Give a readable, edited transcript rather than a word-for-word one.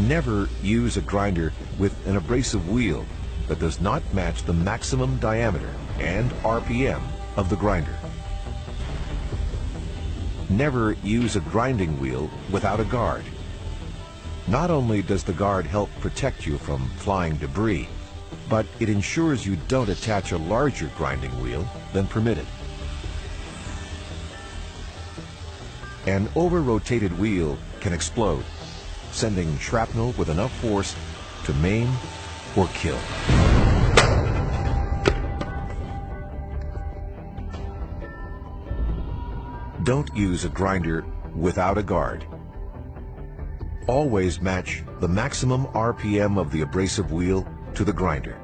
Never use a grinder with an abrasive wheel that does not match the maximum diameter and RPM of the grinder. Never use a grinding wheel without a guard. Not only does the guard help protect you from flying debris, but it ensures you don't attach a larger grinding wheel than permitted. An over-rotated wheel can explode, sending shrapnel with enough force to maim or kill. Don't use a grinder without a guard. Always match the maximum RPM of the abrasive wheel to the grinder.